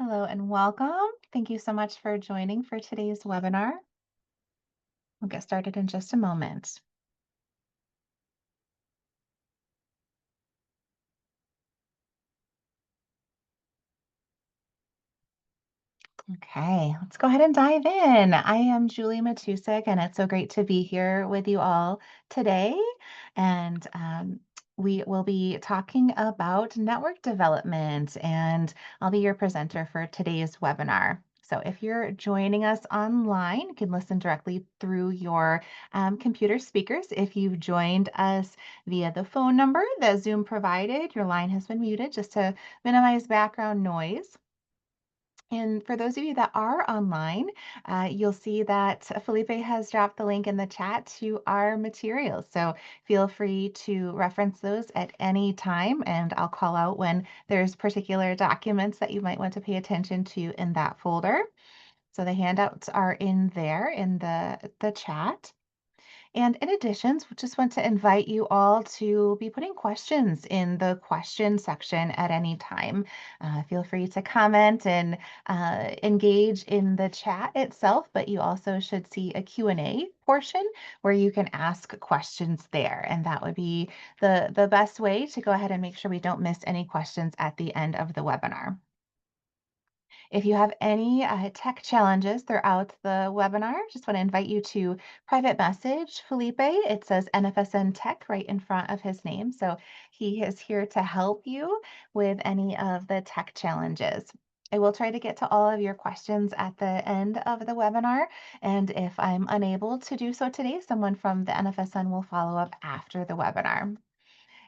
Hello and welcome. Thank you so much for joining for today's webinar. We'll get started in just a moment. Okay, let's go ahead and dive in. I am Julie Matusik, and it's so great to be here with you all today. And we will be talking about network development, and I'll be your presenter for today's webinar. So if you're joining us online, you can listen directly through your computer speakers. If you've joined us via the phone number that Zoom provided, your line has been muted just to minimize background noise. And for those of you that are online, you'll see that Felipe has dropped the link in the chat to our materials. So feel free to reference those at any time, and I'll call out when there's particular documents that you might want to pay attention to in that folder. So the handouts are in there in the chat. And in addition, just want to invite you all to be putting questions in the question section at any time. Feel free to comment and engage in the chat itself, but you also should see a Q&A portion where you can ask questions there. And that would be the best way to go ahead and make sure we don't miss any questions at the end of the webinar. If you have any tech challenges throughout the webinar, just want to invite you to private message Felipe. It says NFSN Tech right in front of his name. So he is here to help you with any of the tech challenges. I will try to get to all of your questions at the end of the webinar. And if I'm unable to do so today, someone from the NFSN will follow up after the webinar.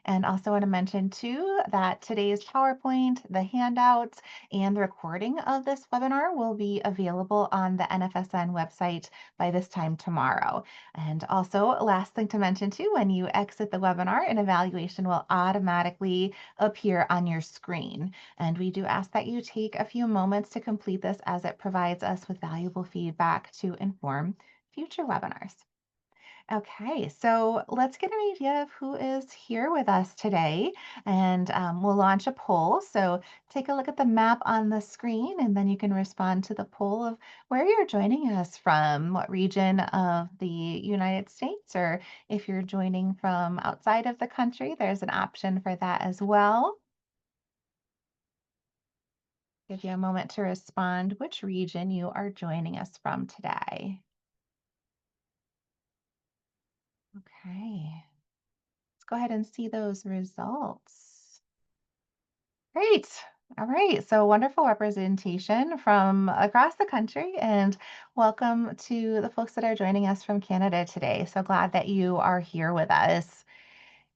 And also want to mention too that today's PowerPoint, the handouts, and the recording of this webinar will be available on the NFSN website by this time tomorrow. And also, last thing to mention too, when you exit the webinar, an evaluation will automatically appear on your screen. And we do ask that you take a few moments to complete this as it provides us with valuable feedback to inform future webinars. Okay, so let's get an idea of who is here with us today, and we'll launch a poll. So take a look at the map on the screen, and then you can respond to the poll of where you're joining us from, what region of the United States, or if you're joining from outside of the country, there's an option for that as well. Give you a moment to respond which region you are joining us from today. Okay, let's go ahead and see those results. Great. All right. So wonderful representation from across the country, and welcome to the folks that are joining us from Canada today. So glad that you are here with us.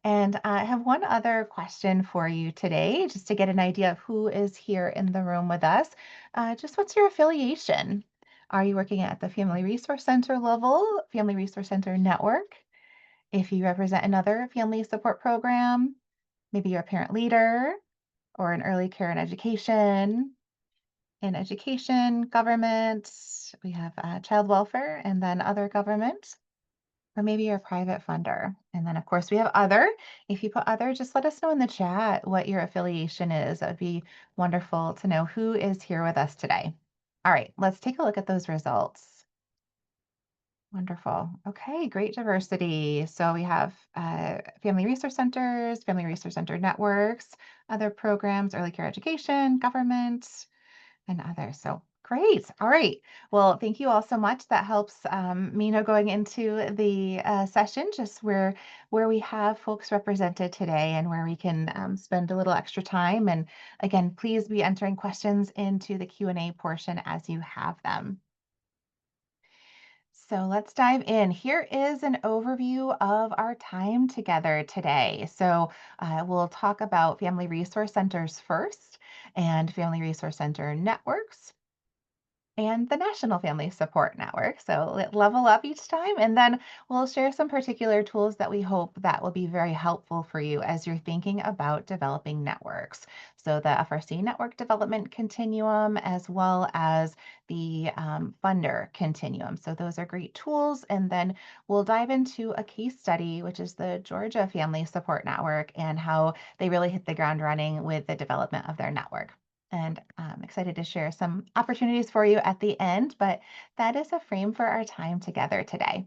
And I have one other question for you today, just to get an idea of who is here in the room with us. Just what's your affiliation? Are you working at the Family Resource Center level, Family Resource Center network? If you represent another family support program, maybe you're a parent leader, or in early care and education. In education, government, we have child welfare, and then other government, or maybe you're a private funder. And then, of course, we have other. If you put other, just let us know in the chat what your affiliation is. That would be wonderful to know who is here with us today. All right, let's take a look at those results. Wonderful. Okay, great diversity. So we have family resource centers, family resource center networks, other programs, early care education, government, and others. So great. All right. Well, thank you all so much. That helps me know going into the session, just where we have folks represented today and where we can spend a little extra time. And again, please be entering questions into the Q&A portion as you have them. So let's dive in. Here is an overview of our time together today. So we'll talk about Family Resource Centers first and Family Resource Center networks and the National Family Support Network. So level up each time, and then we'll share some particular tools that we hope that will be very helpful for you as you're thinking about developing networks. So the FRC Network Development Continuum, as well as the Funder Continuum. So those are great tools. And then we'll dive into a case study, which is the Georgia Family Support Network, and how they really hit the ground running with the development of their network. And I'm excited to share some opportunities for you at the end, but that is a frame for our time together today.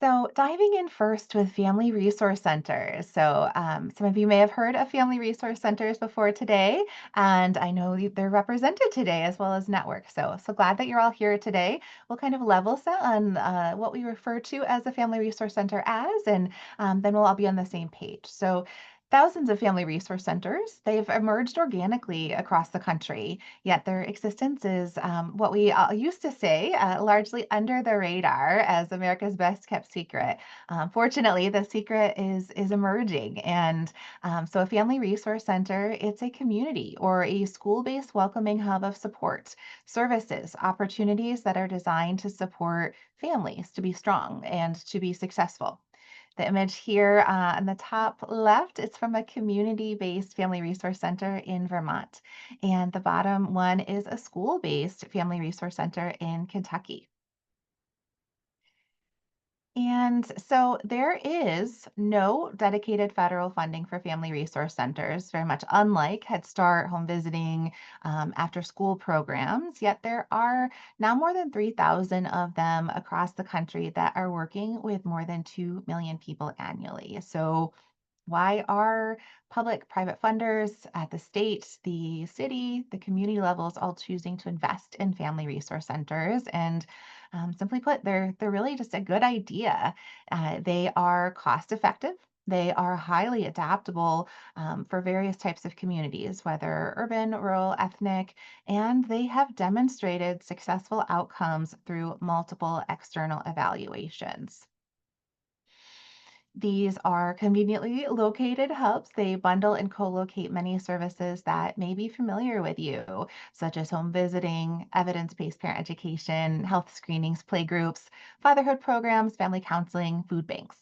So, diving in first with Family Resource Centers. Some of you may have heard of Family Resource Centers before today, and I know they're represented today as well as network. So glad that you're all here today. We'll kind of level set on what we refer to as a Family Resource Center and then we'll all be on the same page. So, thousands of Family Resource Centers, they've emerged organically across the country. Yet their existence is what we used to say largely under the radar as America's best kept secret. Fortunately, the secret is emerging, and so a family resource center it's a community or a school-based welcoming hub of support, services, opportunities that are designed to support families to be strong and to be successful. The image here on the top left, it's from a community-based family resource center in Vermont. And the bottom one is a school-based family resource center in Kentucky. And so there is no dedicated federal funding for family resource centers, very much unlike Head Start, home visiting, after school programs. Yet there are now more than 3,000 of them across the country that are working with more than 2 million people annually. So why are public private funders at the state, the city, the community levels all choosing to invest in family resource centers? And simply put, they're really just a good idea. They are cost effective. They are highly adaptable for various types of communities, whether urban, rural, ethnic, and they have demonstrated successful outcomes through multiple external evaluations. These are conveniently located hubs. They bundle and co-locate many services that may be familiar with you, such as home visiting, evidence-based parent education, health screenings, playgroups, fatherhood programs, family counseling, food banks.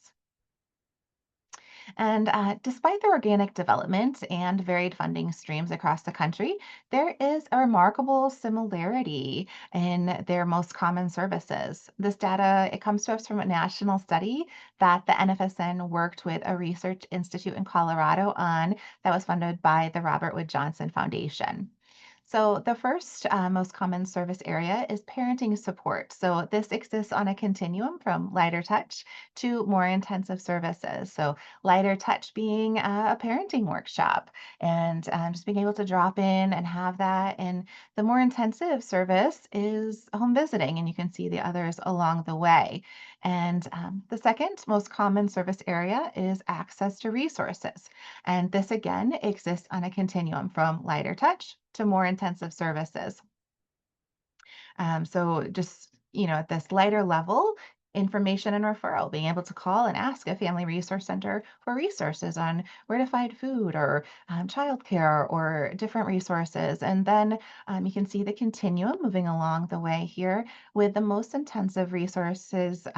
And despite their organic development and varied funding streams across the country, there is a remarkable similarity in their most common services. This data, it comes to us from a national study that the NFSN worked with a research institute in Colorado on that was funded by the Robert Wood Johnson Foundation. So, the first most common service area is parenting support. So, this exists on a continuum from lighter touch to more intensive services. So, lighter touch being a parenting workshop and just being able to drop in and have that. And the more intensive service is home visiting, and you can see the others along the way. And the second most common service area is access to resources. And this again exists on a continuum from lighter touch to more intensive services. So just, at this lighter level, information and referral, being able to call and ask a family resource center for resources on where to find food or childcare or different resources. And then you can see the continuum moving along the way here with the most intensive resources,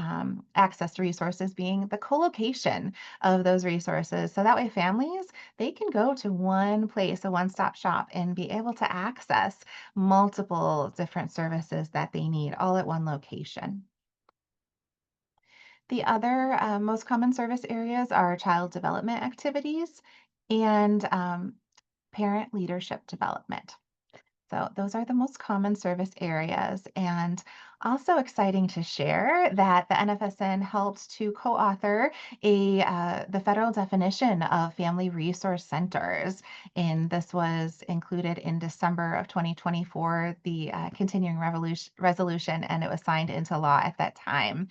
access to resources being the co-location of those resources. So that way families, they can go to one place, a one-stop shop, and be able to access multiple different services that they need all at one location. The other most common service areas are child development activities and parent leadership development. So those are the most common service areas. And also exciting to share that the NFSN helped to co-author the federal definition of family resource centers. And this was included in December of 2024, the continuing resolution, and it was signed into law at that time.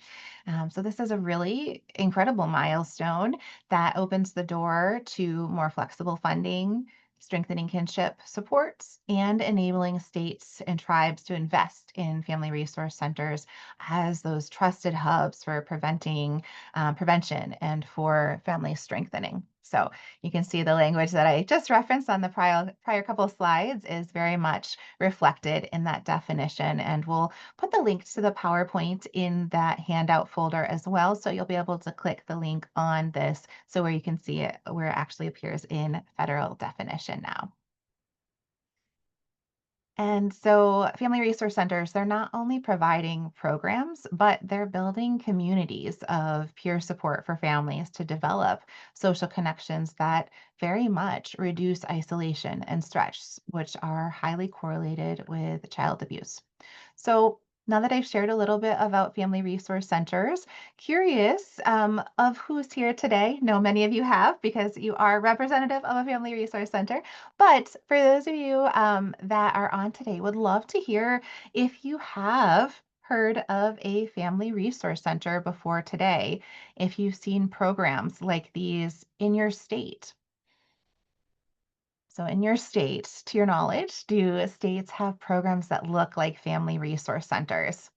So this is a really incredible milestone that opens the door to more flexible funding, strengthening kinship supports, and enabling states and tribes to invest in family resource centers as those trusted hubs for prevention and for family strengthening. So you can see the language that I just referenced on the prior couple slides is very much reflected in that definition. And we'll put the link to the PowerPoint in that handout folder as well. So you'll be able to click the link on this so where you can see it, where it actually appears in federal definition now. And so, Family Resource Centers, they're not only providing programs, but they're building communities of peer support for families to develop social connections that very much reduce isolation and stress, which are highly correlated with child abuse. So, now that I've shared a little bit about Family Resource Centers, curious of who's here today. Know many of you have because you are representative of a Family Resource Center. But for those of you that are on today, would love to hear if you have heard of a Family Resource Center before today, if you've seen programs like these in your state. So, in your state, to your knowledge, do states have programs that look like Family Resource Centers?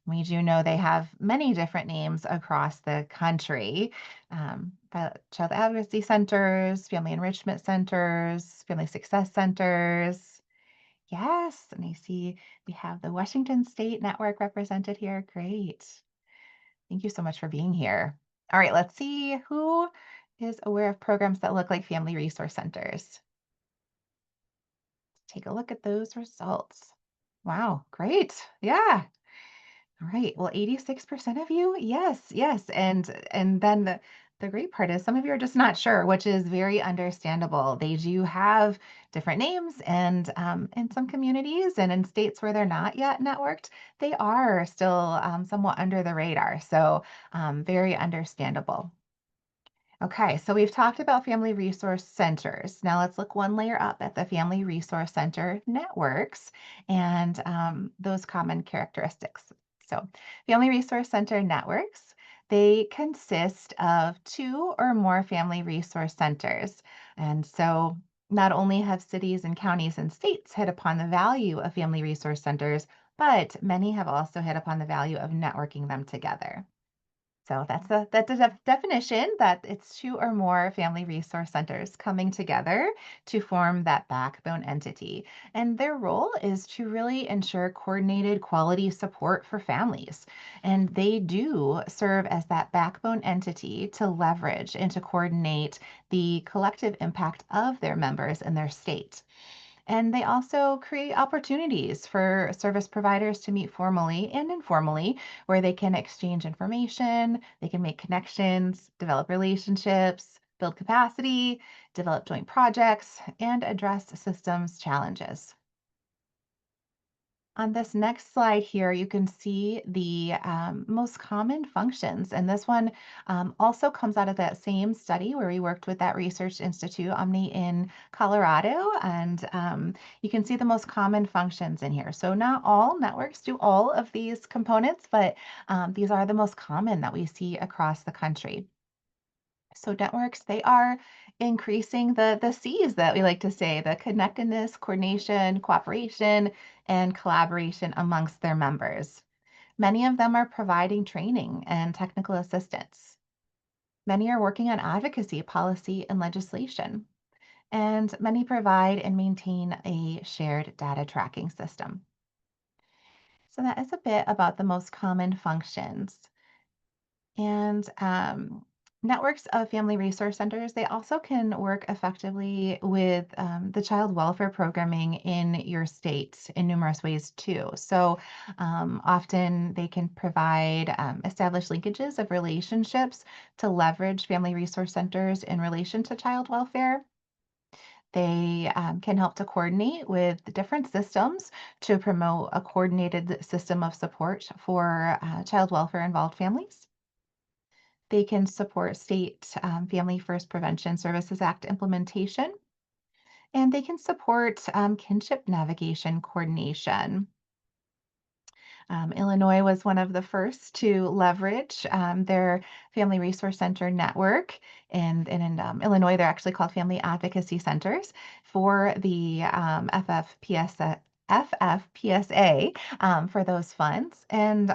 We do know they have many different names across the country. Child advocacy centers, family enrichment centers, family success centers. Yes, and I see we have the Washington State Network represented here. Great. Thank you so much for being here. All right, let's see who is aware of programs that look like family resource centers. Take a look at those results. Wow, great. Yeah. All right. Well, 86% of you, yes, yes. And then the great part is some of you are just not sure, which is very understandable. They do have different names, and in some communities and in states where they're not yet networked, they are still somewhat under the radar. So very understandable. Okay, so we've talked about family resource centers. Now let's look one layer up at the family resource center networks and those common characteristics. So, family resource center networks, they consist of two or more family resource centers. And so, not only have cities and counties and states hit upon the value of family resource centers, but many have also hit upon the value of networking them together. So that's the definition that it's two or more family resource centers coming together to form that backbone entity. And their role is to really ensure coordinated quality support for families. And they do serve as that backbone entity to leverage and to coordinate the collective impact of their members in their state. And they also create opportunities for service providers to meet formally and informally, where they can exchange information, they can make connections, develop relationships, build capacity, develop joint projects, and address systems challenges. On this next slide here, you can see the most common functions. And this one also comes out of that same study where we worked with that research institute, Omni in Colorado. And you can see the most common functions in here. So not all networks do all of these components, but these are the most common that we see across the country. So networks, they are increasing the C's that we like to say, the connectedness, coordination, cooperation, and collaboration amongst their members. Many of them are providing training and technical assistance. Many are working on advocacy, policy, and legislation. And many provide and maintain a shared data tracking system. So that is a bit about the most common functions. And networks of family resource centers, they also can work effectively with the child welfare programming in your state in numerous ways too. So often they can provide established linkages of relationships to leverage family resource centers in relation to child welfare. They can help to coordinate with the different systems to promote a coordinated system of support for child welfare involved families. They can support state Family First Prevention Services Act implementation, and they can support kinship navigation coordination. Illinois was one of the first to leverage their Family Resource Center network. And in Illinois, they're actually called Family Advocacy Centers for the FFPSA for those funds. And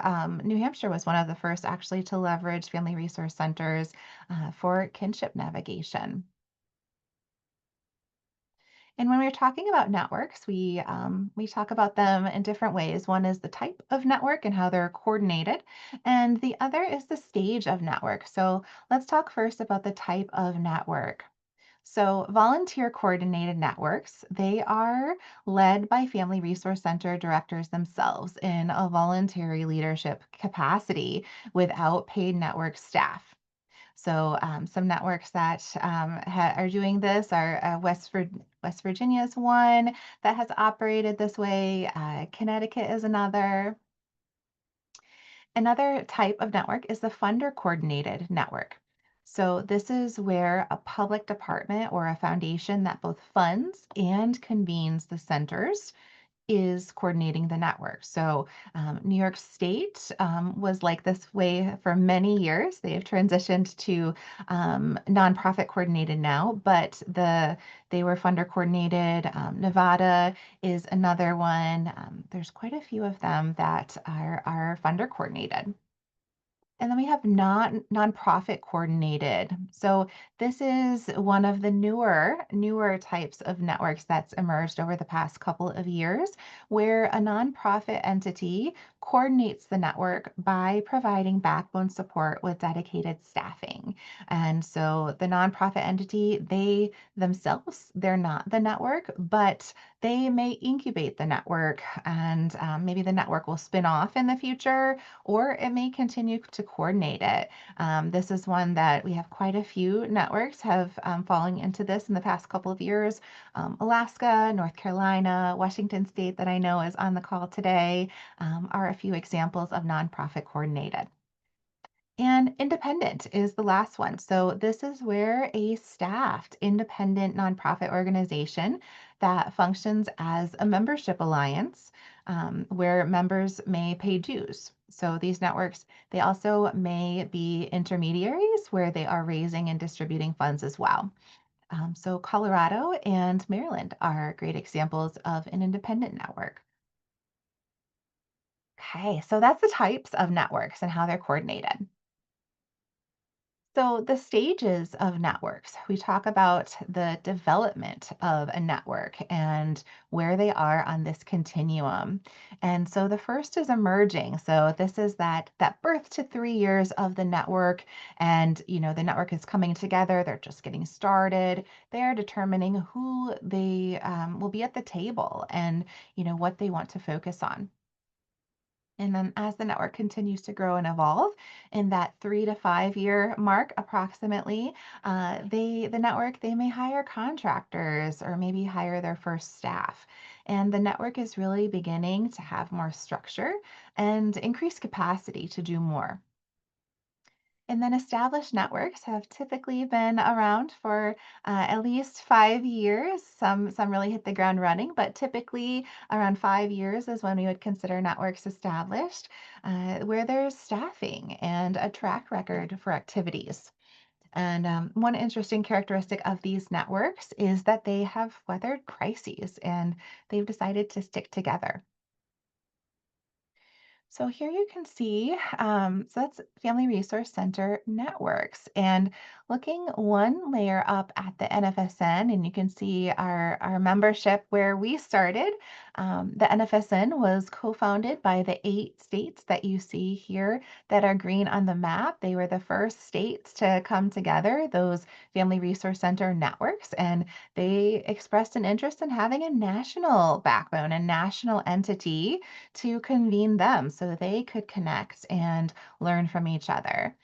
New Hampshire was one of the first actually to leverage Family Resource Centers for kinship navigation. And when we're talking about networks, we talk about them in different ways. One is the type of network and how they're coordinated, and the other is the stage of network. So let's talk first about the type of network. So, volunteer coordinated networks, they are led by Family Resource Center directors themselves in a voluntary leadership capacity without paid network staff. So, some networks that are doing this are West Virginia is one that has operated this way. Connecticut is another. Another type of network is the funder coordinated network. So, this is where a public department or a foundation that both funds and convenes the centers is coordinating the network. So, New York State was like this way for many years. They have transitioned to nonprofit coordinated now, but they were funder coordinated. Nevada is another one. There's quite a few of them that are funder coordinated. And then we have nonprofit coordinated. So this is one of the newer types of networks that's emerged over the past couple of years, where a nonprofit entity coordinates the network by providing backbone support with dedicated staffing. And so the nonprofit entity, they themselves, they're not the network, but they may incubate the network, and maybe the network will spin off in the future, or it may continue to coordinate it. This is one that we have quite a few networks have falling into this in the past couple of years. Alaska, North Carolina, Washington State, that I know is on the call today, are a few examples of nonprofit coordinated. And independent is the last one. So, this is where a staffed independent nonprofit organization that functions as a membership alliance where members may pay dues. So, these networks, they also may be intermediaries where they are raising and distributing funds as well. So, Colorado and Maryland are great examples of an independent network. Okay, so that's the types of networks and how they're coordinated. So, the stages of networks, we talk about the development of a network and where they are on this continuum. And so the first is emerging. So this is that birth to 3 years of the network. And the network is coming together. They're just getting started. They're determining who they will be at the table and what they want to focus on. And then as the network continues to grow and evolve in that 3 to 5 year mark approximately, the network, they may hire contractors or maybe hire their first staff. And the network is really beginning to have more structure and increased capacity to do more. And then established networks have typically been around for at least 5 years. Some really hit the ground running, but typically around 5 years is when we would consider networks established, where there's staffing and a track record for activities. And one interesting characteristic of these networks is that they have weathered crises and they've decided to stick together. So here you can see, so that's Family Resource Center networks. And looking one layer up at the NFSN, and you can see our membership where we started. The NFSN was co-founded by the 8 states that you see here that are green on the map. They were the first states to come together, those Family Resource Center networks, and they expressed an interest in having a national backbone, a national entity to convene them so they could connect and learn from each other.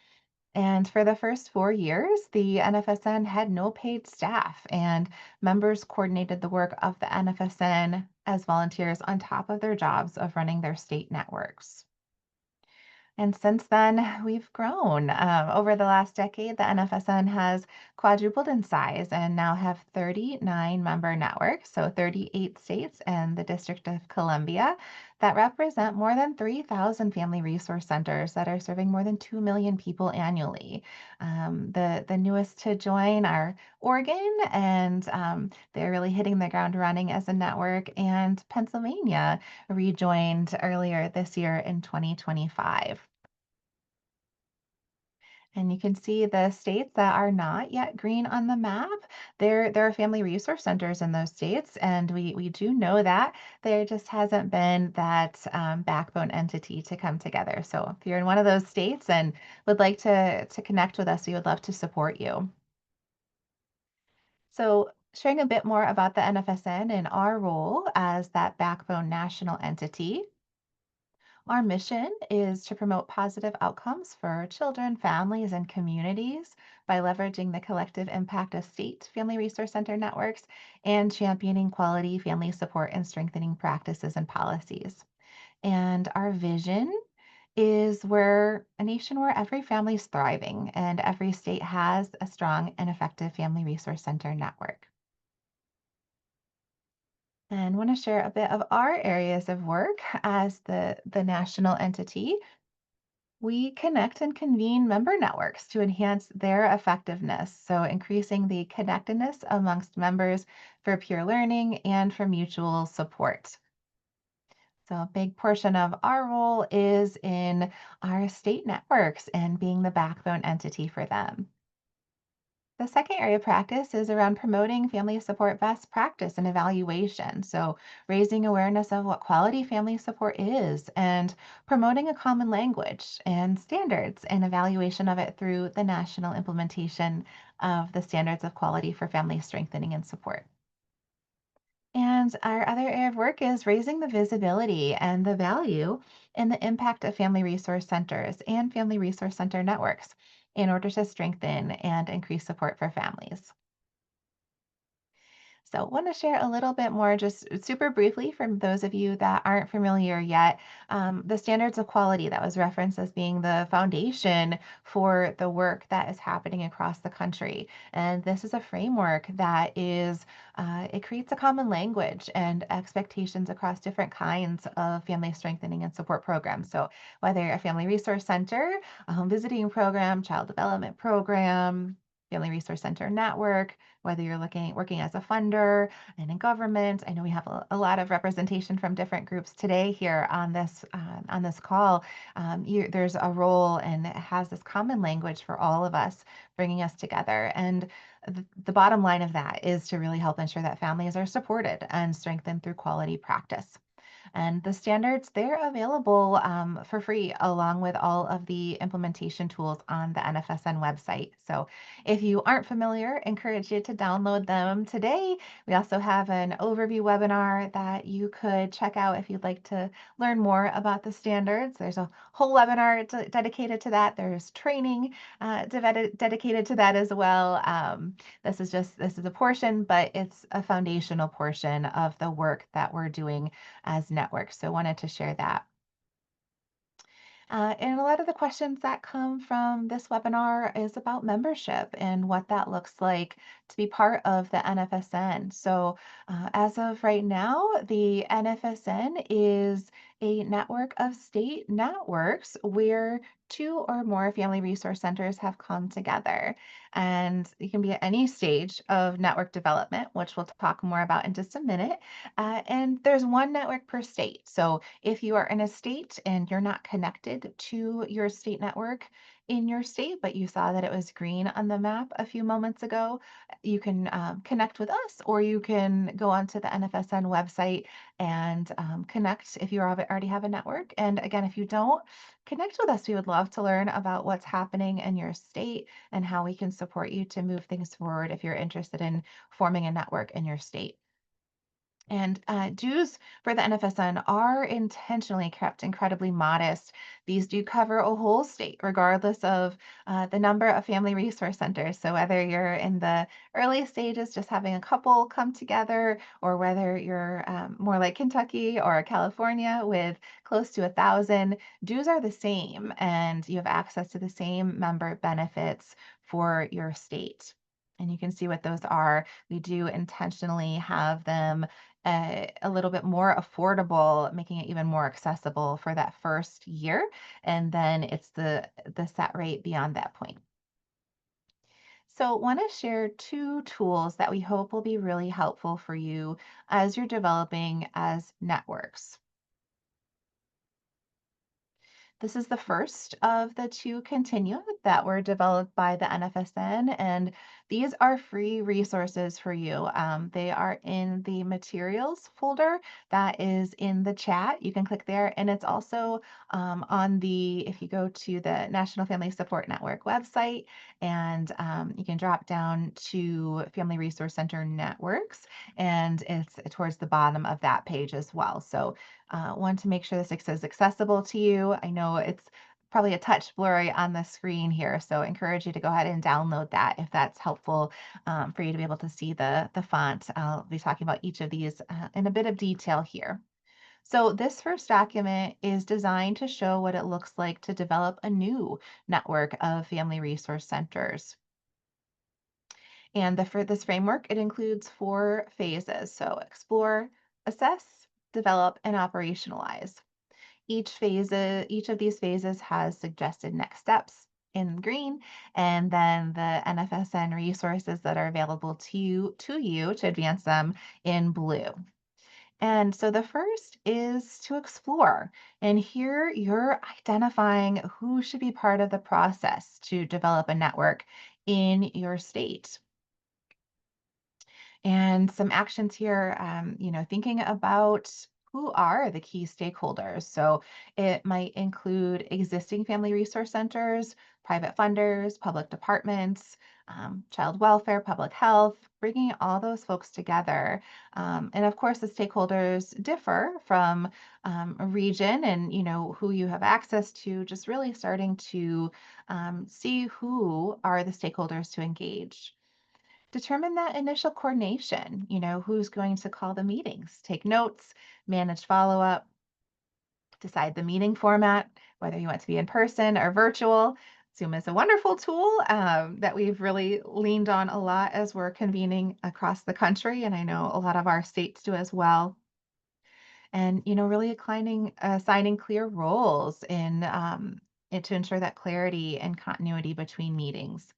And for the first 4 years, the NFSN had no paid staff, and members coordinated the work of the NFSN as volunteers on top of their jobs of running their state networks. And since then, we've grown. Over the last decade, the NFSN has quadrupled in size and now have 39 member networks, so 38 states and the District of Columbia, that represent more than 3,000 family resource centers that are serving more than 2 million people annually. The newest to join are Oregon, and they're really hitting the ground running as a network, and Pennsylvania rejoined earlier this year in 2025. And you can see the states that are not yet green on the map. There are family resource centers in those states, and we do know that there just hasn't been that backbone entity to come together. So if you're in one of those states and would like to connect with us, we would love to support you. So, sharing a bit more about the NFSN and our role as that backbone national entity. Our mission is to promote positive outcomes for children, families, and communities by leveraging the collective impact of state family resource center networks and championing quality family support and strengthening practices and policies. And our vision is where a nation where every family is thriving and every state has a strong and effective family resource center network. And want to share a bit of our areas of work as the national entity. We connect and convene member networks to enhance their effectiveness, so increasing the connectedness amongst members for peer learning and for mutual support. So, a big portion of our role is in our state networks and being the backbone entity for them. The second area of practice is around promoting family support best practice and evaluation. So, raising awareness of what quality family support is and promoting a common language and standards and evaluation of it through the national implementation of the standards of quality for family strengthening and support. And our other area of work is raising the visibility and the value and the impact of family resource centers and family resource center networks in order to strengthen and increase support for families. So, want to share a little bit more, just super briefly, from those of you that aren't familiar yet. The standards of quality that was referenced as being the foundation for the work that is happening across the country. And this is a framework that it creates a common language and expectations across different kinds of family strengthening and support programs. So, whether a family resource center, a home visiting program, child development program, family resource center network, whether you're working as a funder and in government. I know we have a lot of representation from different groups today here on this call. There's a role, and it has this common language for all of us, bringing us together. And the bottom line of that is to really help ensure that families are supported and strengthened through quality practice. And the standards, they're available for free along with all of the implementation tools on the NFSN website. So if you aren't familiar, encourage you to download them today. We also have an overview webinar that you could check out if you'd like to learn more about the standards. There's a whole webinar dedicated to that. There's training dedicated to that as well. This is a portion, but it's a foundational portion of the work that we're doing as networks. So wanted to share that. And a lot of the questions that come from this webinar is about membership and what that looks like to be part of the NFSN. So, as of right now, the NFSN is a network of state networks where two or more family resource centers have come together. And you can be at any stage of network development, which we'll talk more about in just a minute. And there's one network per state. So, if you are in a state and you're not connected to your state network in your state, but you saw that it was green on the map a few moments ago, you can connect with us, or you can go onto the NFSN website and connect if already have a network. And again, if you don't, connect with us. We would love to learn about what's happening in your state and how we can support you to move things forward if you're interested in forming a network in your state. And dues for the NFSN are intentionally kept incredibly modest. These do cover a whole state, regardless of the number of family resource centers. So, whether you're in the early stages, just having a couple come together, or whether you're more like Kentucky or California with close to 1,000, dues are the same, and you have access to the same member benefits for your state. And you can see what those are. We do intentionally have them a little bit more affordable, making it even more accessible for that first year. And then it's the set rate beyond that point. So, want to share two tools that we hope will be really helpful for you as you're developing as networks. This is the first of the two continua that were developed by the NFSN, and These are free resources for you. They are in the materials folder that is in the chat. You can click there, and it's also if you go to the National Family Support Network website, and you can drop down to Family Resource Center Networks, and it's towards the bottom of that page as well. So, want to make sure this is accessible to you. I know it's probably a touch blurry on the screen here, so I encourage you to go ahead and download that if that's helpful for you to be able to see the font. I'll be talking about each of these in a bit of detail here. So this first document is designed to show what it looks like to develop a new network of family resource centers. And for this framework, it includes 4 phases. So explore, assess, develop, and operationalize. Each of these phases has suggested next steps in green, and then the NFSN resources that are available to you to advance them in blue. And so the first is to explore. And here you're identifying who should be part of the process to develop a network in your state. And some actions here, thinking about who are the key stakeholders. So it might include existing family resource centers, private funders, public departments, child welfare, public health, bringing all those folks together. And of course, the stakeholders differ from a region and who you have access to. Just really starting to see who are the stakeholders to engage. Determine that initial coordination, who's going to call the meetings, take notes, manage follow up, decide the meeting format, whether you want to be in person or virtual. Zoom is a wonderful tool that we've really leaned on a lot as we're convening across the country. And I know a lot of our states do as well. And, really assigning clear roles to ensure that clarity and continuity between meetings.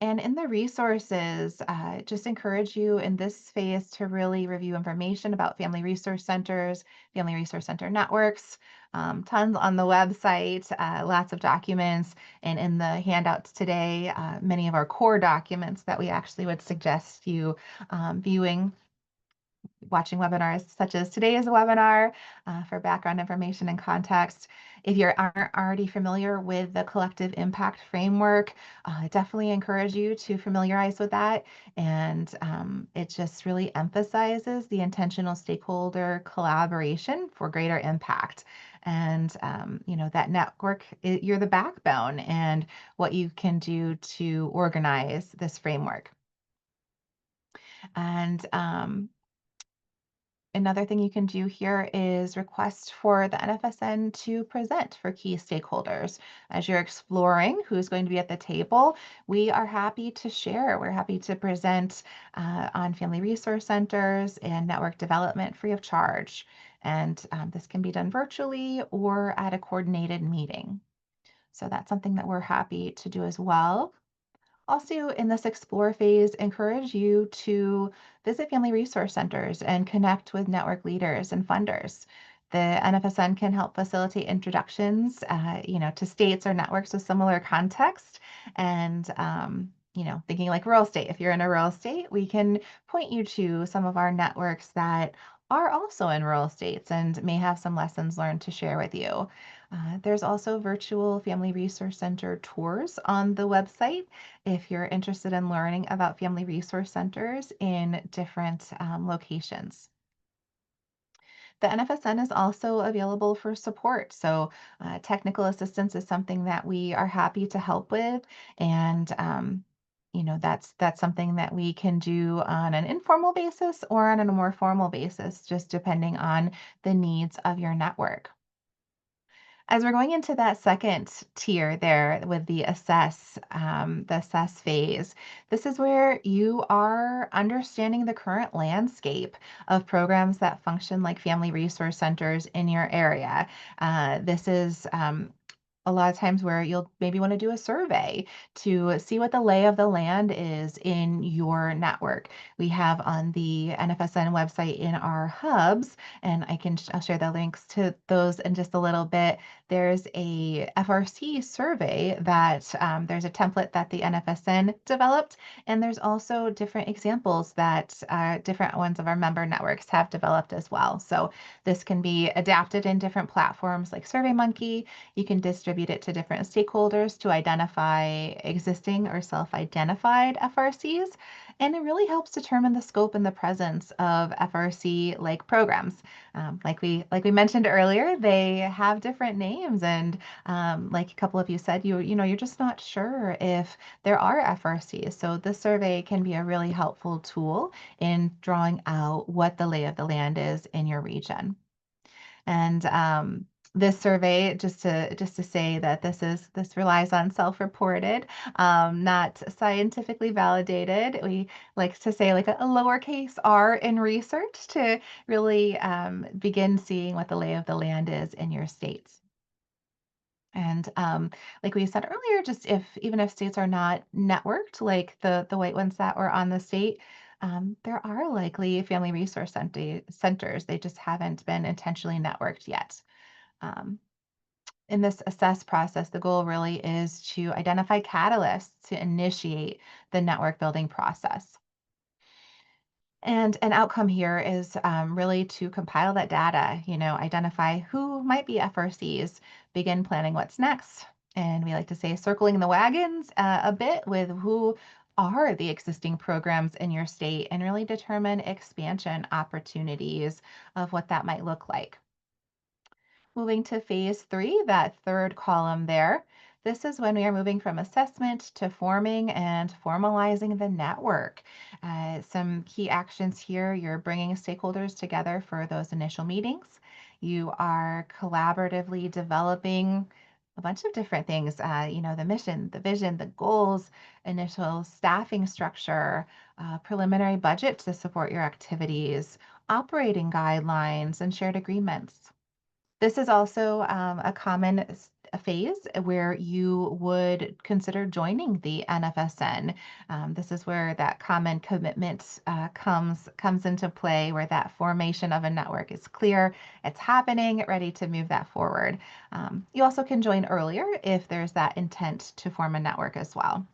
And in the resources, just encourage you in this phase to really review information about family resource centers, family resource center networks, tons on the website, lots of documents, and in the handouts today, many of our core documents that we actually would suggest you viewing, watching webinars such as today's webinar for background information and context. If you aren't already familiar with the collective impact framework, I definitely encourage you to familiarize with that. And it just really emphasizes the intentional stakeholder collaboration for greater impact. And, that network, you're the backbone and what you can do to organize this framework. And another thing you can do here is request for the NFSN to present for key stakeholders. As you're exploring who's going to be at the table, we are happy to share. We're happy to present on family resource centers and network development free of charge. And this can be done virtually or at a coordinated meeting. So that's something that we're happy to do as well. Also, in this explore phase, encourage you to visit family resource centers and connect with network leaders and funders. The NFSN can help facilitate introductions, to states or networks with similar context. And, thinking like rural state, if you're in a rural state, we can point you to some of our networks that are also in rural states and may have some lessons learned to share with you. There's also virtual family resource center tours on the website if you're interested in learning about family resource centers in different locations. The NFSN is also available for support. So technical assistance is something that we are happy to help with. And that's something that we can do on an informal basis or on a more formal basis, just depending on the needs of your network. As we're going into that second tier there with the assess phase, this is where you are understanding the current landscape of programs that function like family resource centers in your area. This is a lot of times where you'll maybe want to do a survey to see what the lay of the land is in your network. We have on the NFSN website in our hubs, and I'll share the links to those in just a little bit. There's a FRC survey that there's a template that the NFSN developed, and there's also different examples that different ones of our member networks have developed as well. So this can be adapted in different platforms like SurveyMonkey. You can distribute it to different stakeholders to identify existing or self-identified FRCs, and it really helps determine the scope and the presence of FRC-like programs. Like we mentioned earlier, they have different names, and like a couple of you said, you're just not sure if there are FRCs. So this survey can be a really helpful tool in drawing out what the lay of the land is in your region. And this survey, just to say that this relies on self-reported, not scientifically validated. We like to say like a lowercase r in research to really begin seeing what the lay of the land is in your states. And like we said earlier, just if even if states are not networked, like the white ones that were on the state, there are likely family resource centers. They just haven't been intentionally networked yet. Um, in this assess process, the goal really is to identify catalysts to initiate the network building process. And an outcome here is really to compile that data, identify who might be FRCs, begin planning what's next. And we like to say circling the wagons a bit with who are the existing programs in your state and really determine expansion opportunities of what that might look like. Moving to phase three, that third column there, this is when we are moving from assessment to forming and formalizing the network. Some key actions here, you're bringing stakeholders together for those initial meetings. You are collaboratively developing a bunch of different things, the mission, the vision, the goals, initial staffing structure, preliminary budget to support your activities, operating guidelines, and shared agreements. This is also a common phase where you would consider joining the NFSN. This is where that common commitment comes into play, where that formation of a network is clear, it's happening, ready to move that forward. You also can join earlier if there's that intent to form a network as well.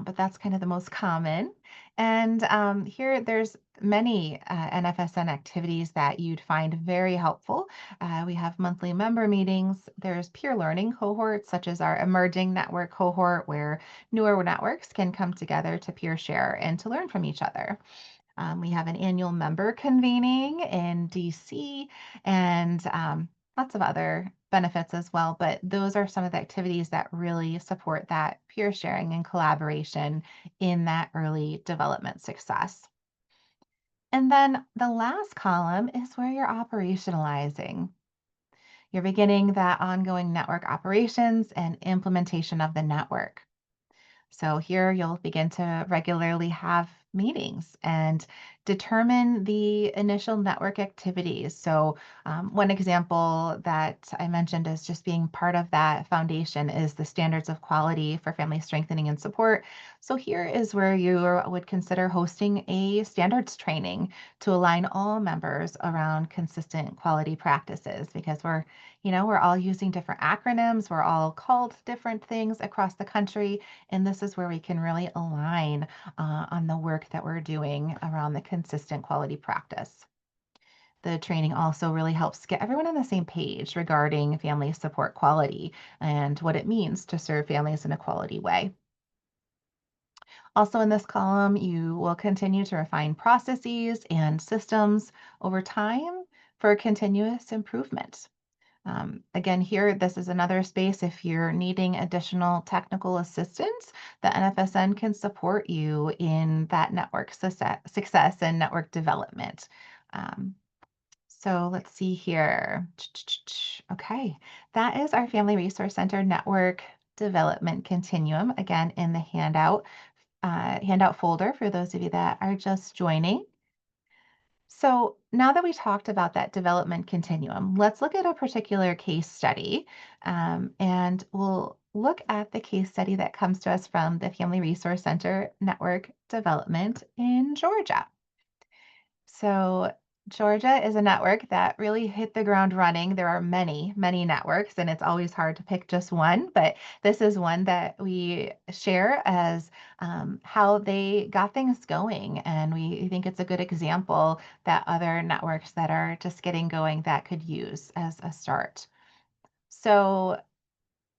But that's kind of the most common. And here there's many NFSN activities that you'd find very helpful. We have monthly member meetings. There's peer learning cohorts, such as our emerging network cohort, where newer networks can come together to peer share and to learn from each other. We have an annual member convening in DC and lots of other benefits as well. But those are some of the activities that really support that peer sharing and collaboration in that early development success. And then the last column is where you're operationalizing. You're beginning that ongoing network operations and implementation of the network. So here you'll begin to regularly have meetings and determine the initial network activities. So one example that I mentioned is just being part of that foundation is the standards of quality for family strengthening and support. So here is where you would consider hosting a standards training to align all members around consistent quality practices because we're all using different acronyms, we're all called different things across the country, and this is where we can really align on the work that we're doing around the consistent quality practice. The training also really helps get everyone on the same page regarding family support quality and what it means to serve families in a quality way. Also in this column, you will continue to refine processes and systems over time for continuous improvement. Again, here, this is another space. If you're needing additional technical assistance, the NFSN can support you in that network success and network development. Um, so let's see here. Okay, that is our Family Resource Center network development continuum. Again, in the handout folder for those of you that are just joining. So now that we talked about that development continuum, let's look at a particular case study. And we'll look at the case study that comes to us from the Family Resource Center Network Development in Georgia. So, Georgia is a network that really hit the ground running. There are many, many networks, and it's always hard to pick just one, but this is one that we share as how they got things going. And we think it's a good example that other networks that are just getting going that could use as a start. So,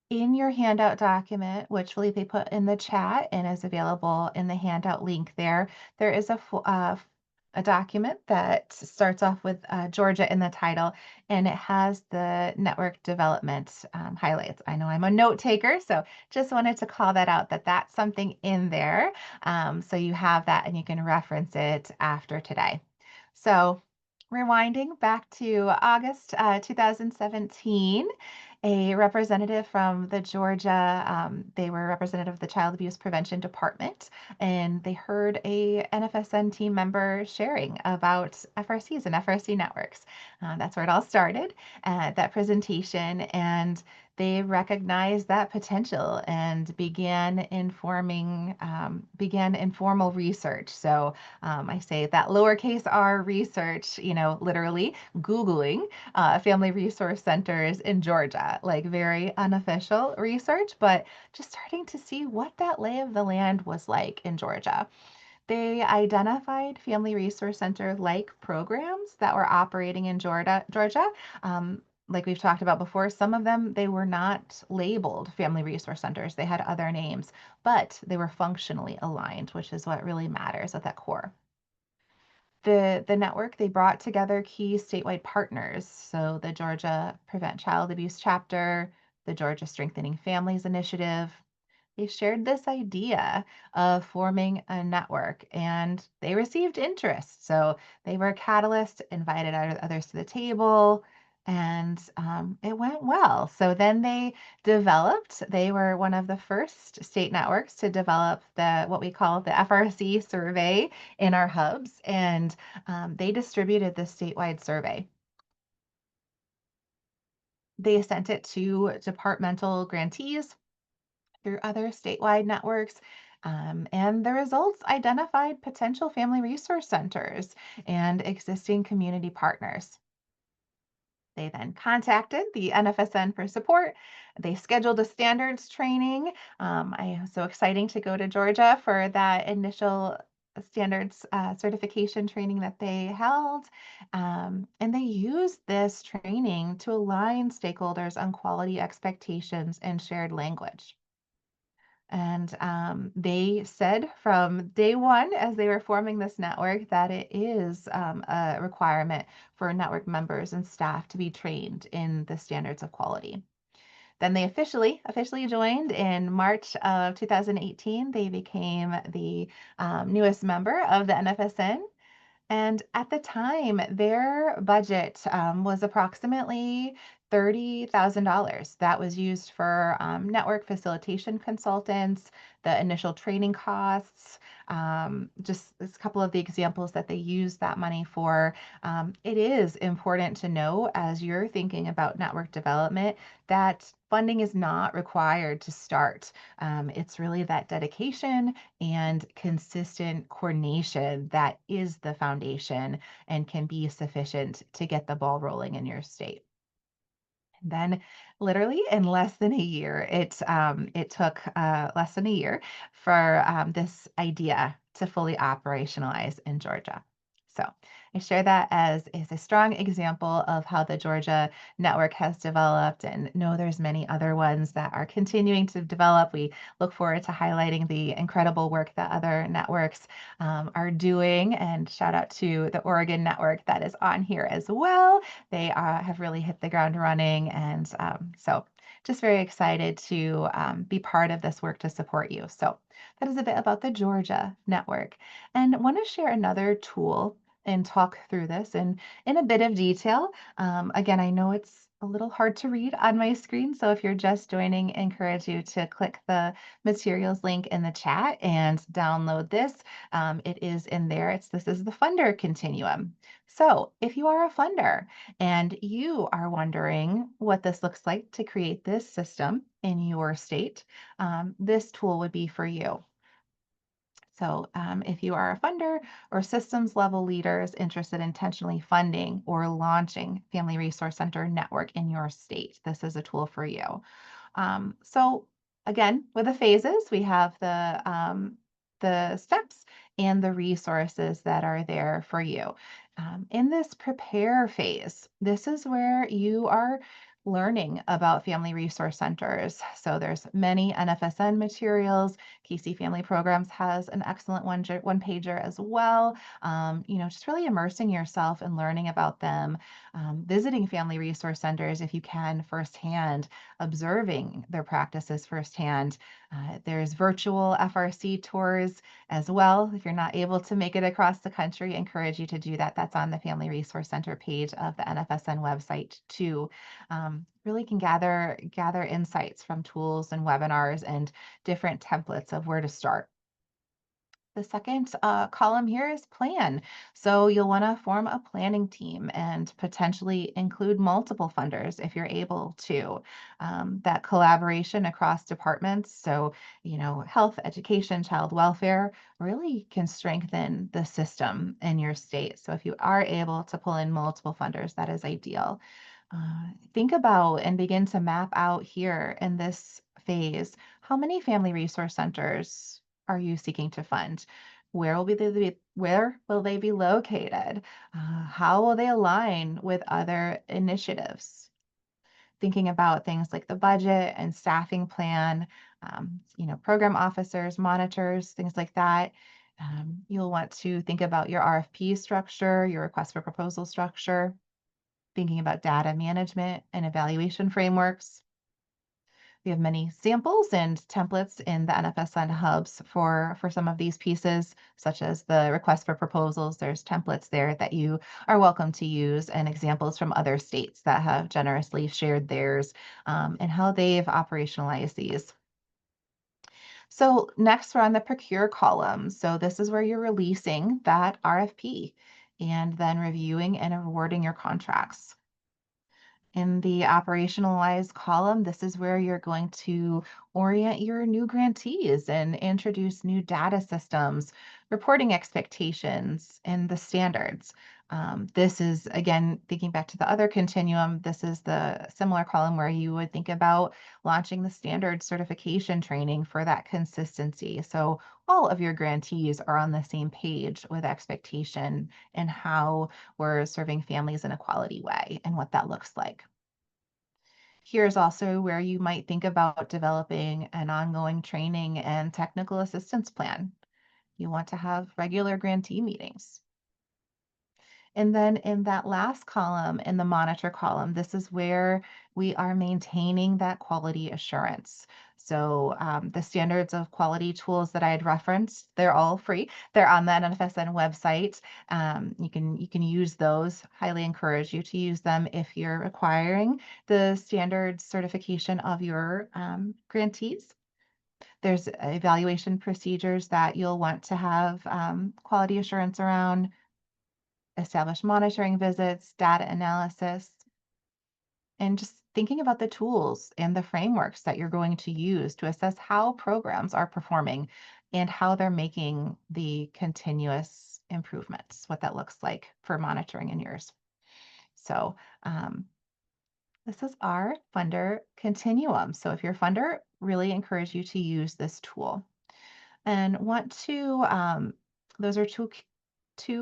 in your handout document, which Felipe put in the chat and is available in the handout link there, there is a document that starts off with Georgia in the title, and it has the network development highlights. I know I'm a note taker, so just wanted to call that out that that's something in there. So you have that and you can reference it after today. So rewinding back to August 2017, a representative from the Georgia, they were representative of the Child Abuse Prevention Department, and they heard a NFSN team member sharing about FRCs and FRC networks. That's where it all started, that presentation, and they recognized that potential and began informal research. So I say that lowercase r research, literally Googling family resource centers in Georgia, like very unofficial research, but just starting to see what that lay of the land was like in Georgia. They identified Family Resource Center like programs that were operating in Georgia. Like we've talked about before, some of them they were not labeled Family Resource Centers. They had other names, but they were functionally aligned, which is what really matters at that core. The network, they brought together key statewide partners. So the Georgia Prevent Child Abuse chapter, the Georgia Strengthening Families Initiative, they shared this idea of forming a network and they received interest. So they were a catalyst, invited others to the table, and it went well. So then they were one of the first state networks to develop what we call the FRC survey in our hubs, and they distributed the statewide survey. They sent it to departmental grantees through other statewide networks. And the results identified potential family resource centers and existing community partners. They then contacted the NFSN for support. They scheduled a standards training. I so exciting to go to Georgia for that initial standards certification training that they held. And they used this training to align stakeholders on quality expectations and shared language. And they said from day one, as they were forming this network, that it is a requirement for network members and staff to be trained in the standards of quality. Then they officially joined in March of 2018. They became the newest member of the NFSN. And at the time, their budget was approximately $30,000. That was used for network facilitation consultants, the initial training costs, just a couple of the examples that they used that money for. It is important to know as you're thinking about network development that funding is not required to start. It's really that dedication and consistent coordination that is the foundation and can be sufficient to get the ball rolling in your state. And then, literally in less than a year, it took less than a year for this idea to fully operationalize in Georgia. So I share that as is a strong example of how the Georgia network has developed, and know there's many other ones that are continuing to develop. We look forward to highlighting the incredible work that other networks are doing, and shout out to the Oregon network that is on here as well. They have really hit the ground running, and so just very excited to be part of this work to support you. So that is a bit about the Georgia network. And I want to share another tool and talk through this in a bit of detail. Again, I know it's a little hard to read on my screen, so if you're just joining, encourage you to click the materials link in the chat and download this. It is in there. This is the funder continuum. So if you are a funder and you are wondering what this looks like to create this system in your state, this tool would be for you. So if you are a funder or systems level leaders interested in intentionally funding or launching Family Resource Center network in your state, this is a tool for you. So again, with the phases, we have the steps and the resources that are there for you. In this prepare phase, this is where you are learning about family resource centers. So there's many NFSN materials. KC Family Programs has an excellent one pager as well. Just really immersing yourself and learning about them, visiting family resource centers if you can firsthand, observing their practices firsthand. There's virtual FRC tours as well. If you're not able to make it across the country, I encourage you to do that. That's on the Family Resource Center page of the NFSN website too. Really can gather insights from tools and webinars and different templates of where to start. The second column here is plan. So you'll want to form a planning team and potentially include multiple funders if you're able to. That collaboration across departments, so health, education, child welfare, really can strengthen the system in your state. So if you are able to pull in multiple funders, that is ideal. Think about and begin to map out here in this phase, how many family resource centers are you seeking to fund? Where will they be located? How will they align with other initiatives? Thinking about things like the budget and staffing plan, program officers, monitors, things like that. You'll want to think about your RFP structure, your request for proposal structure, thinking about data management and evaluation frameworks. We have many samples and templates in the NFSN hubs for some of these pieces, such as the request for proposals. There's templates there that you are welcome to use, and examples from other states that have generously shared theirs, and how they've operationalized these. So next we're on the procure column. So this is where you're releasing that RFP and then reviewing and awarding your contracts. In the operationalized column, this is where you're going to orient your new grantees and introduce new data systems, reporting expectations, and the standards. This is, again, thinking back to the other continuum, this is the similar column where you would think about launching the standard certification training for that consistency. So all of your grantees are on the same page with expectation and how we're serving families in a quality way and what that looks like. Here's also where you might think about developing an ongoing training and technical assistance plan. You want to have regular grantee meetings. And then in that last column, in the monitor column, this is where we are maintaining that quality assurance. So the standards of quality tools that I had referenced, they're all free. They're on the NFSN website. You can use those. Highly encourage you to use them if you're acquiring the standard certification of your grantees. There's evaluation procedures that you'll want to have quality assurance around, establish monitoring visits, data analysis, and just thinking about the tools and the frameworks that you're going to use to assess how programs are performing and how they're making the continuous improvements, what that looks like for monitoring in yours. So this is our funder continuum. So if you're a funder, really encourage you to use this tool. And those are two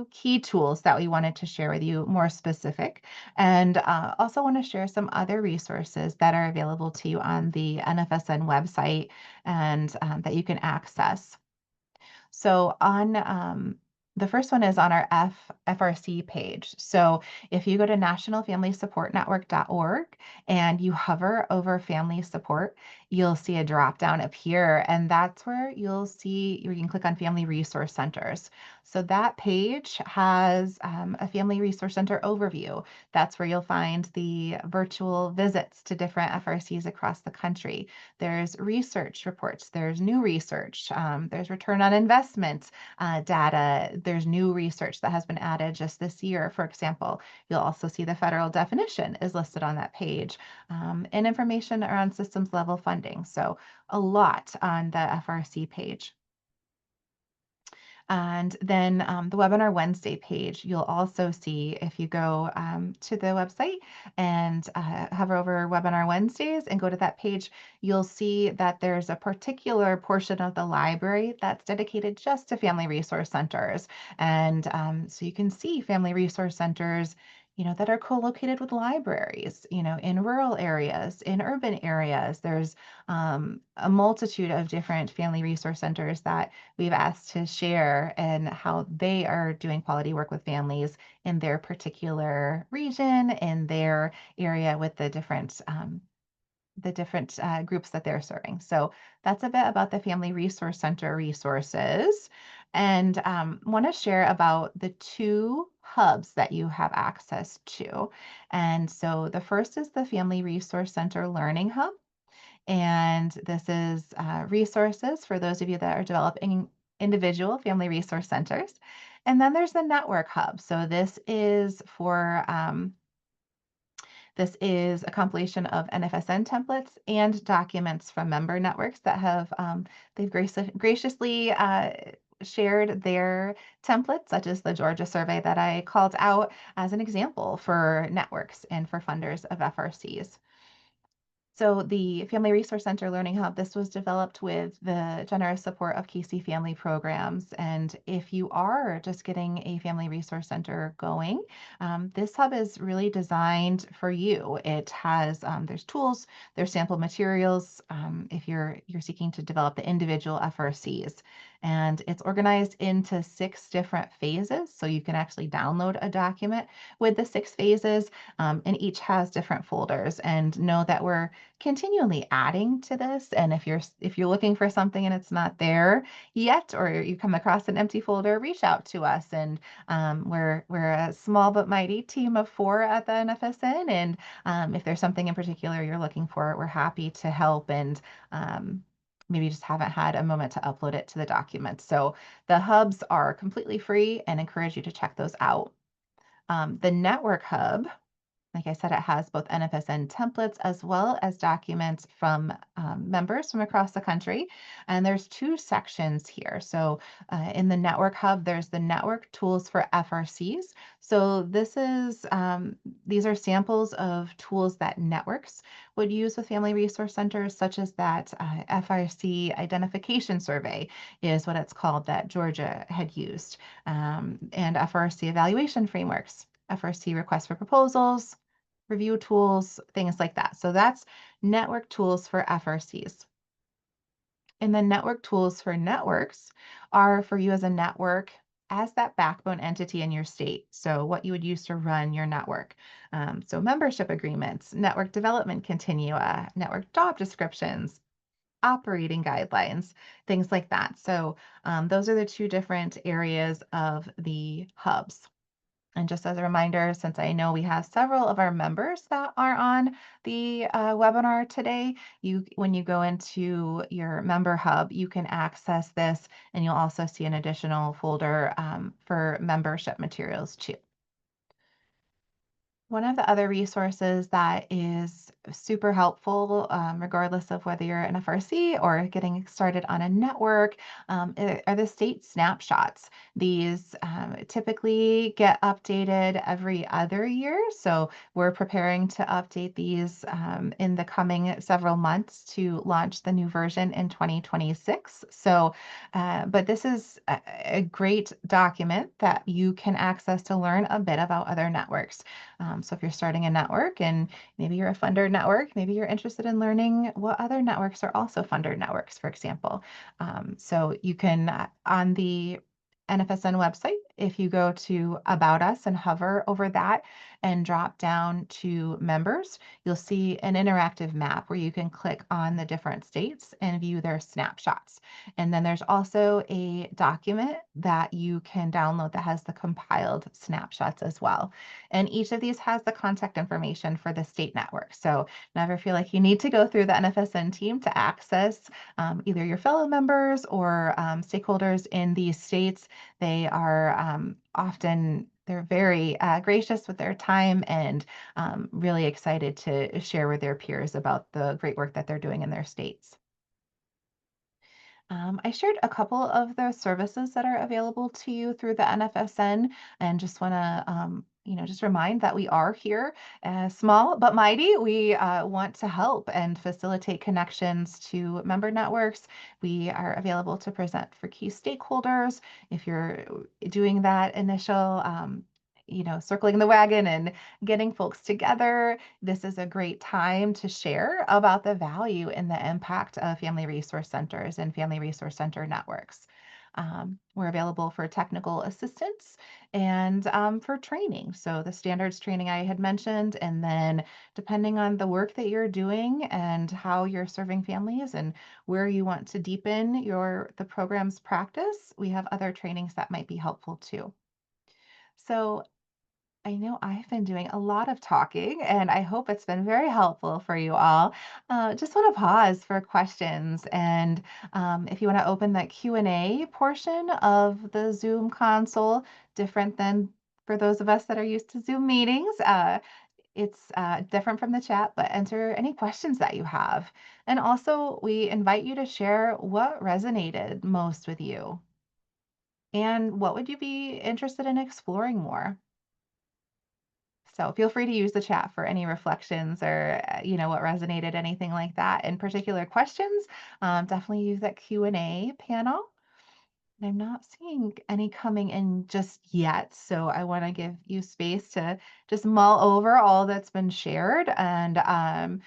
key tools that we wanted to share with you, more specific, and also want to share some other resources that are available to you on the NFSN website and that you can access. So the first one is on our FRC page. So if you go to nationalfamilysupportnetwork.org and you hover over family support, you'll see a drop down appear, and that's where you can click on Family Resource Centers. So that page has a Family Resource Center overview. That's where you'll find the virtual visits to different FRCs across the country. There's research reports, there's new research, there's return on investment data. There's new research that has been added just this year, for example. You'll also see the federal definition is listed on that page, and information around systems level funding. So a lot on the FRC page. And then the Webinar Wednesday page, you'll also see if you go to the website and hover over Webinar Wednesdays and go to that page, you'll see that there's a particular portion of the library that's dedicated just to family resource centers. And so you can see family resource centers that are co-located with libraries, in rural areas, in urban areas. There's a multitude of different family resource centers that we've asked to share and how they are doing quality work with families in their particular region, in their area with the different groups that they're serving. So that's a bit about the Family Resource Center resources. And want to share about the two hubs that you have access to. And so the first is the Family Resource Center Learning Hub. And this is resources for those of you that are developing individual family resource centers. And then there's the Network Hub. So this is a compilation of NFSN templates and documents from member networks that have they've graciously shared their templates, such as the Georgia survey that I called out as an example for networks and for funders of FRCs. So the Family Resource Center Learning Hub, this was developed with the generous support of Casey Family Programs. And if you are just getting a Family Resource Center going, this hub is really designed for you. It has, there's tools, there's sample materials if you're seeking to develop the individual FRCs. And it's organized into 6 different phases. So you can actually download a document with the 6 phases, and each has different folders. And know that we're continually adding to this. And if you're looking for something and it's not there yet, or you come across an empty folder, reach out to us. And we're a small but mighty team of 4 at the NFSN. And if there's something in particular you're looking for, we're happy to help. And maybe you just haven't had a moment to upload it to the document. So the hubs are completely free and encourage you to check those out. The Network Hub, like I said, it has both NFSN templates as well as documents from members from across the country. And there's 2 sections here. So in the Network Hub, there's the Network Tools for FRCs. So these are samples of tools that networks would use with family resource centers, such as that FRC identification survey is what it's called that Georgia had used, and FRC evaluation frameworks, FRC requests for proposals, review tools, things like that. So that's network tools for FRCs. And then network tools for networks are for you as a network as that backbone entity in your state. So what you would use to run your network. So membership agreements, network development continua, network job descriptions, operating guidelines, things like that. So those are the 2 different areas of the hubs. And just as a reminder, since I know we have several of our members that are on the webinar today, when you go into your member hub, you can access this, and you'll also see an additional folder for membership materials too. One of the other resources that is super helpful, regardless of whether you're an FRC or getting started on a network, are the state snapshots. These typically get updated every other year. So we're preparing to update these in the coming several months to launch the new version in 2026. So, but this is a great document that you can access to learn a bit about other networks. So if you're starting a network and maybe you're a funder network, maybe you're interested in learning what other networks are also funder networks, for example. So you can, on the NFSN website. If you go to About Us and hover over that and drop down to Members, you'll see an interactive map where you can click on the different states and view their snapshots. And then there's also a document that you can download that has the compiled snapshots as well. And each of these has the contact information for the state network. So never feel like you need to go through the NFSN team to access either your fellow members or stakeholders in these states. They are often they're very gracious with their time and really excited to share with their peers about the great work that they're doing in their states. I shared a couple of the services that are available to you through the NFSN, and just want to, just remind that we are here, small but mighty. We want to help and facilitate connections to member networks. We are available to present for key stakeholders. If you're doing that initial, circling the wagon and getting folks together, this is a great time to share about the value and the impact of family resource centers and family resource center networks. We're available for technical assistance and for training. So the standards training I had mentioned, and then depending on the work that you're doing and how you're serving families and where you want to deepen the program's practice, we have other trainings that might be helpful too. So I know I've been doing a lot of talking, and I hope it's been very helpful for you all. Just want to pause for questions, and if you want to open that Q&A portion of the Zoom console, different than for those of us that are used to Zoom meetings. It's different from the chat, but enter any questions that you have. And also, we invite you to share what resonated most with you, and what would you be interested in exploring more. So feel free to use the chat for any reflections or, what resonated, anything like that. In particular questions, definitely use that Q&A panel. And I'm not seeing any coming in just yet, so I want to give you space to just mull over all that's been shared. And I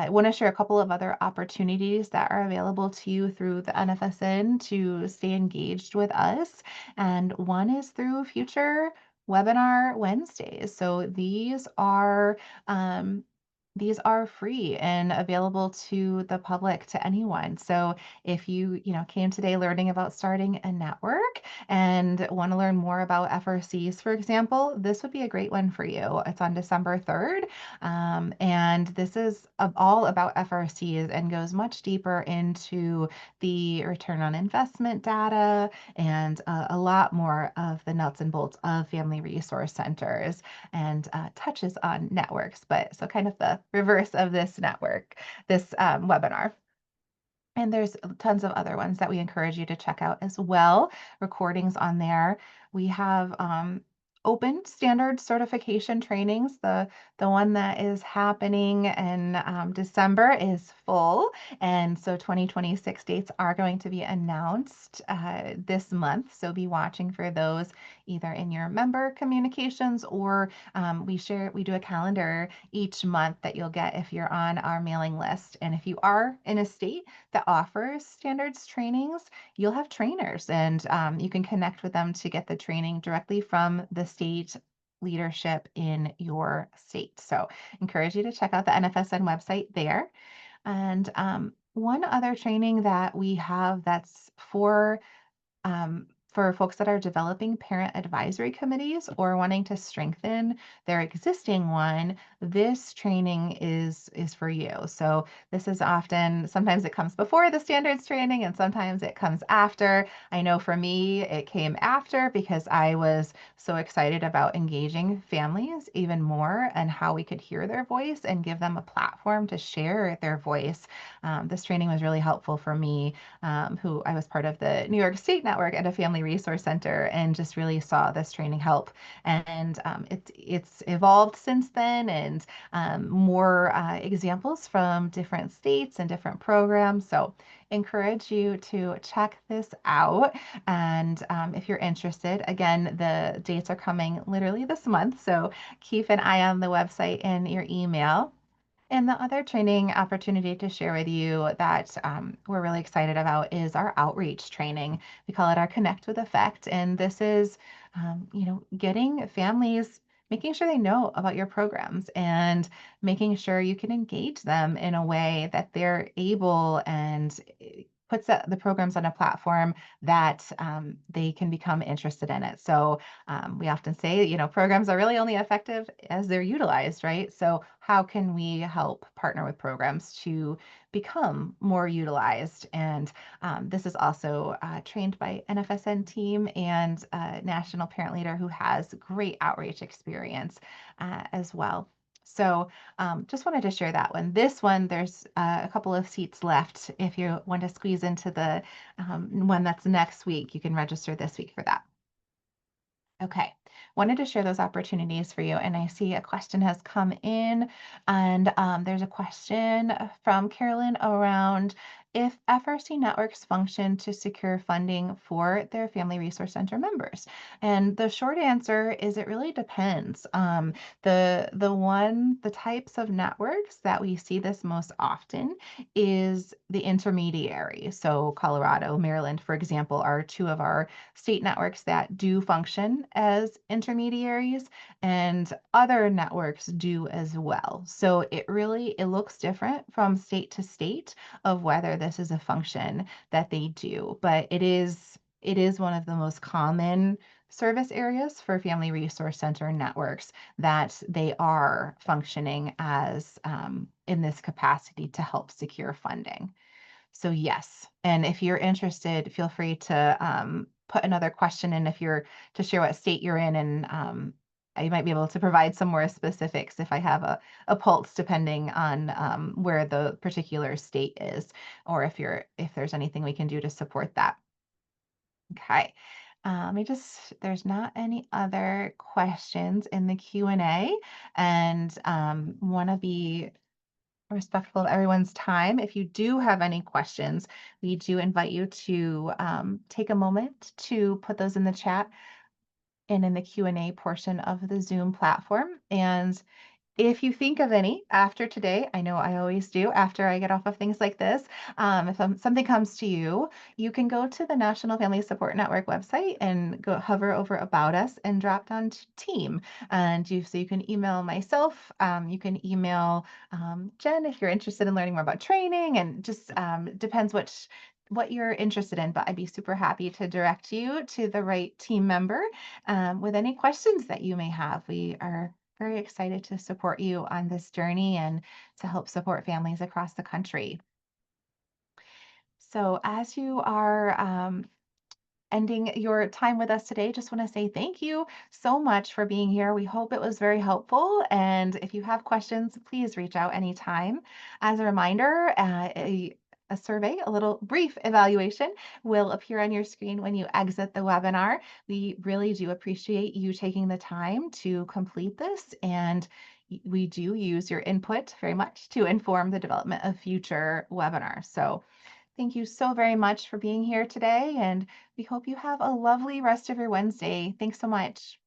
want to share a couple of other opportunities that are available to you through the NFSN to stay engaged with us. And one is through future webinar Wednesdays. So these are free and available to the public, to anyone. So if you came today learning about starting a network and want to learn more about FRCs, for example, this would be a great one for you. It's on December 3rd. And this is all about FRCs and goes much deeper into the return on investment data and a lot more of the nuts and bolts of family resource centers, and touches on networks, but so kind of the reverse of this webinar. And there's tons of other ones that we encourage you to check out as well. Recordings on there. We have open standard certification trainings. The one that is happening in December is full, and so 2026 dates are going to be announced this month. So be watching for those either in your member communications, or we do a calendar each month that you'll get if you're on our mailing list. And if you are in a state that offers standards trainings, you'll have trainers, and you can connect with them to get the training directly from the state leadership in your state. So encourage you to check out the NFSN website there. And one other training that we have that's for folks that are developing parent advisory committees or wanting to strengthen their existing one, this training is for you. So this is sometimes it comes before the standards training and sometimes it comes after. I know for me, it came after because I was so excited about engaging families even more and how we could hear their voice and give them a platform to share their voice. This training was really helpful for me, who I was part of the New York State Network at a family resource center, and just really saw this training help. And it's evolved since then, and more examples from different states and different programs. So encourage you to check this out. And if you're interested, again, the dates are coming literally this month. So keep an eye on the website and your email. And the other training opportunity to share with you that we're really excited about is our outreach training. We call it our Connect with Effect. And this is, getting families, making sure they know about your programs and making sure you can engage them in a way that they're able and puts the programs on a platform that they can become interested in it. So we often say, programs are really only effective as they're utilized, right? So, how can we help partner with programs to become more utilized? And this is also trained by NFSN team and a national parent leader who has great outreach experience as well. So, just wanted to share that one. This one, there's a couple of seats left. If you want to squeeze into the one that's next week, you can register this week for that. Okay. Wanted to share those opportunities for you. And I see a question has come in, and there's a question from Carolyn around if FRC networks function to secure funding for their Family Resource Center members. And the short answer is it really depends. The types of networks that we see this most often is the intermediary. So Colorado, Maryland, for example, are two of our state networks that do function as intermediaries, and other networks do as well. So it looks different from state to state of whether this is a function that they do, but it is one of the most common service areas for Family Resource Center networks that they are functioning as in this capacity to help secure funding. So yes, and if you're interested, feel free to put another question in if you're to share what state you're in, and I might be able to provide some more specifics if I have a pulse, depending on where the particular state is, or if there's anything we can do to support that. Okay. There's not any other questions in the Q&A, and want to be respectful of everyone's time. If you do have any questions, we do invite you to take a moment to put those in the chat and in the Q&A portion of the Zoom platform. And if you think of any after today, I know I always do after I get off of things like this, if something comes to you, you can go to the National Family Support Network website and go hover over About Us and drop down to Team. And you can email myself, you can email Jen if you're interested in learning more about training, and just depends what you're interested in, but I'd be super happy to direct you to the right team member with any questions that you may have. We are very excited to support you on this journey and to help support families across the country. So, as you are ending your time with us today, just want to say thank you so much for being here. We hope it was very helpful. And if you have questions, please reach out anytime. As a reminder, a survey, a little brief evaluation will appear on your screen when you exit the webinar. We really do appreciate you taking the time to complete this, and we do use your input very much to inform the development of future webinars. So thank you so very much for being here today, and we hope you have a lovely rest of your Wednesday. Thanks so much.